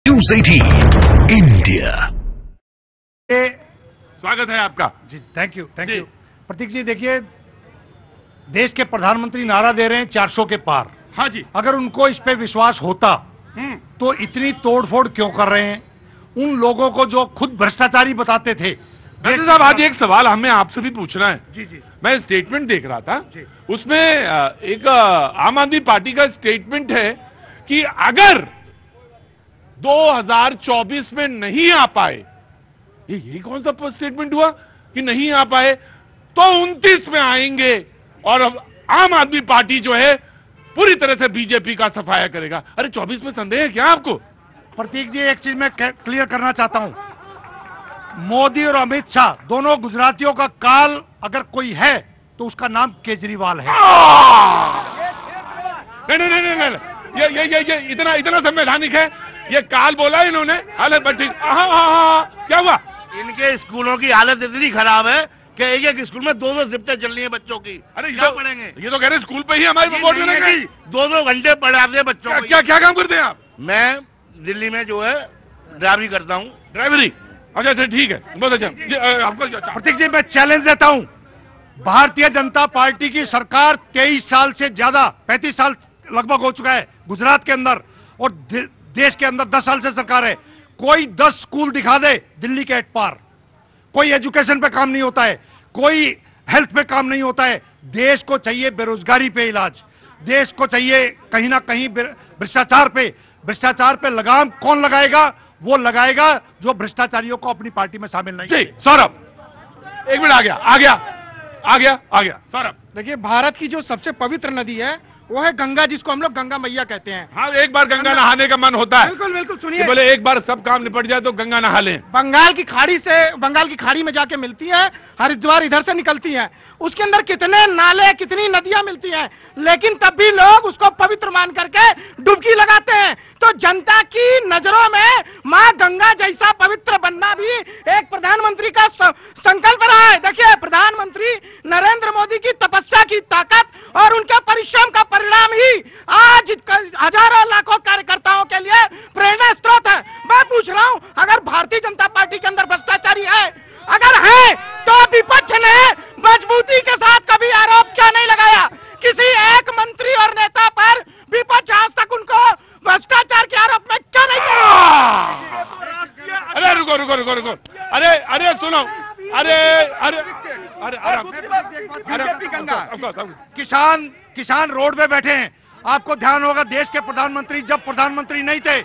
News 18 India. स्वागत है आपका जी। थैंक यू प्रतीक जी। देखिए, देश के प्रधानमंत्री नारा दे रहे हैं 400 के पार। हाँ जी। अगर उनको इस पे विश्वास होता तो इतनी तोड़फोड़ क्यों कर रहे हैं? उन लोगों को जो खुद भ्रष्टाचारी बताते थे। डॉक्टर साहब, आज एक सवाल हमें आपसे भी पूछना है। जी। मैं स्टेटमेंट देख रहा था जी। उसमें एक आम आदमी पार्टी का स्टेटमेंट है कि अगर 2024 में नहीं आ पाए, यही कौन सा स्टेटमेंट हुआ कि नहीं आ पाए तो 29 में आएंगे और अब आम आदमी पार्टी जो है पूरी तरह से बीजेपी का सफाया करेगा। अरे 24 में संदेह है क्या आपको? प्रतीक जी, एक चीज मैं क्लियर करना चाहता हूं। मोदी और अमित शाह दोनों गुजरातियों का काल अगर कोई है तो उसका नाम केजरीवाल है। नहीं, ये इतना संवैधानिक है। ये काल बोला इन्होंने। हालत ठीक। क्या हुआ? इनके स्कूलों की हालत इतनी खराब है कि एक स्कूल में 2-2 शिफ्टें चल रही है बच्चों की। अरे क्या पढ़ेंगे? ये तो कह रहे स्कूल पे ही हमारे वोट मिलेंगे। 2-2 घंटे पढ़ाते हैं बच्चों को। क्या काम करते हैं आप? मैं दिल्ली में जो है ड्राइवरी करता हूँ। ड्राइवरी? अच्छा, ठीक है, बहुत अच्छा। आपको प्रतीक जी, मैं चैलेंज देता हूं। भारतीय जनता पार्टी की सरकार 23 साल से ज्यादा, 35 साल लगभग हो चुका है गुजरात के अंदर, और देश के अंदर 10 साल से सरकार है। कोई 10 स्कूल दिखा दे दिल्ली के एट पार। कोई एजुकेशन पे काम नहीं होता है, कोई हेल्थ पे काम नहीं होता है। देश को चाहिए बेरोजगारी पे इलाज, देश को चाहिए कहीं ना कहीं भ्रष्टाचार पे लगाम कौन लगाएगा? वो लगाएगा जो भ्रष्टाचारियों को अपनी पार्टी में शामिल नहीं। जी सौरभ, एक मिनट। आ गया सौरभ। देखिए, भारत की जो सबसे पवित्र नदी है वो है गंगा, जिसको हम लोग गंगा मैया कहते हैं। हाँ, एक बार गंगा नहाने का मन होता है। बिल्कुल सुनिए। बोले एक बार सब काम निपट जाए तो गंगा नहा लें। बंगाल की खाड़ी में जाके मिलती है, हरिद्वार इधर से निकलती है। उसके अंदर कितने नाले, कितनी नदियां मिलती हैं, लेकिन तब भी लोग उसको पवित्र मान करके डुबकी लगाते हैं। तो जनता की नजरों में माँ गंगा जैसा पवित्र बनना भी एक प्रधानमंत्री का संकल्प रहा है। देखिए, प्रधानमंत्री नरेंद्र मोदी की तपस्या की ताकत और उनके परिश्रम का परिणाम ही आज हजारों लाखों कार्यकर्ताओं के लिए प्रेरणा स्रोत है। मैं पूछ रहा हूं, अगर भारतीय जनता पार्टी के अंदर भ्रष्टाचारी है, अगर है, तो विपक्ष ने मजबूती के साथ कभी आरोप क्यों नहीं लगाया? किसी एक मंत्री और नेता पर विपक्ष आज तक उनको भ्रष्टाचार के आरोप में क्यों नहीं किया? अरे रुको। अरे सुनो। किसान रोड पे बैठे हैं। आपको ध्यान होगा, देश के प्रधानमंत्री जब प्रधानमंत्री नहीं थे,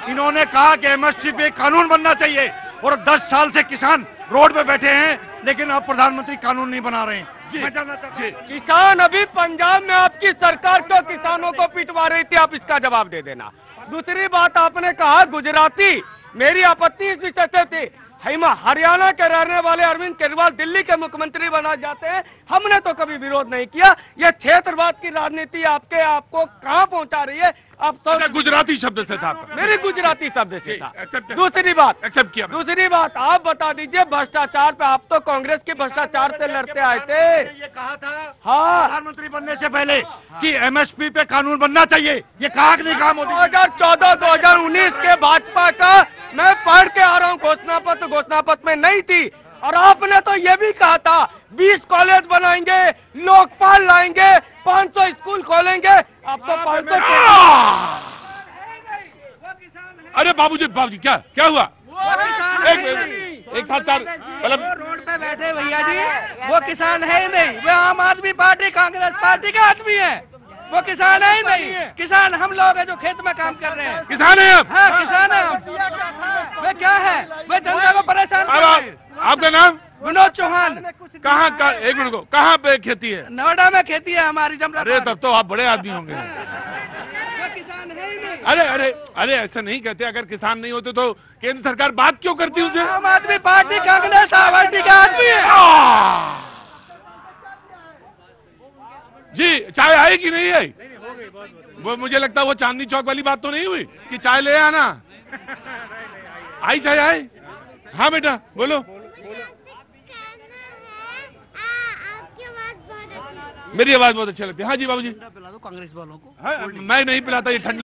इन्होंने कहा कि एमएसपी पे कानून बनना चाहिए, और 10 साल से किसान रोड पे बैठे हैं, लेकिन अब प्रधानमंत्री कानून नहीं बना रहे हैं। मैं जानना चाहता हूं, किसान अभी पंजाब में आपकी सरकार तो किसानों को पिटवा रही थी, आप इसका जवाब दे देना। दूसरी बात, आपने कहा गुजराती, मेरी आपत्ति इस विषय से थी। हरियाणा के रहने वाले अरविंद केजरीवाल दिल्ली के मुख्यमंत्री बना जाते हैं, हमने तो कभी विरोध नहीं किया। ये क्षेत्रवाद की राजनीति आपको कहां पहुंचा रही है? आप गुजराती शब्द से था, मेरी गुजराती शब्द से था। दूसरी बात, आप बता दीजिए भ्रष्टाचार पे, आप तो कांग्रेस के भ्रष्टाचार से लड़ते आए थे। ये कहा था हाँ, प्रधानमंत्री बनने से पहले कि एमएसपी पे कानून बनना चाहिए। ये कहा कि नहीं कहा मोदी? 2014-2019 के भाजपा का मैं पढ़ के आ रहा हूँ, घोषणापत्र में नहीं थी। और आपने तो ये भी कहा था 20 कॉलेज बनाएंगे, लोकपाल लाएंगे, 500 स्कूल खोलेंगे। आप तो 500। अरे बाबूजी क्या हुआ? एक साथ चार मतलब रोड पे बैठे भैया जी, वो किसान है ही नहीं, वो आम आदमी पार्टी कांग्रेस पार्टी का आदमी है। वो किसान है ही नहीं। किसान हम लोग हैं जो खेत में काम कर रहे हैं। किसान है आप? हाँ, किसान है हम। वे क्या है? वे जनता को परेशान कर रहे हैं। आपका नाम? विनोद चौहान। कहाँ का? एक मिनट को, कहाँ पे खेती है? नोएडा में खेती है हमारी जमरा। अरे तब तो आप बड़े आदमी होंगे। वो किसान है ही नहीं। अरे ऐसा नहीं कहते। अगर किसान नहीं होते तो केंद्र सरकार बात क्यों करती उसे? आम आदमी पार्टी कांग्रेस पार्टी का आदमी है। जी, चाय आई कि नहीं आई? वो मुझे लगता है वो चांदनी चौक वाली बात तो नहीं हुई कि चाय ले आना। आई चाय आई? हाँ बेटा बोलो। मेरी आवाज बहुत अच्छी लगती है। हाँ जी बाबूजी। पिला दो कांग्रेस वालों को। मैं नहीं पिलाता, ये ठंडी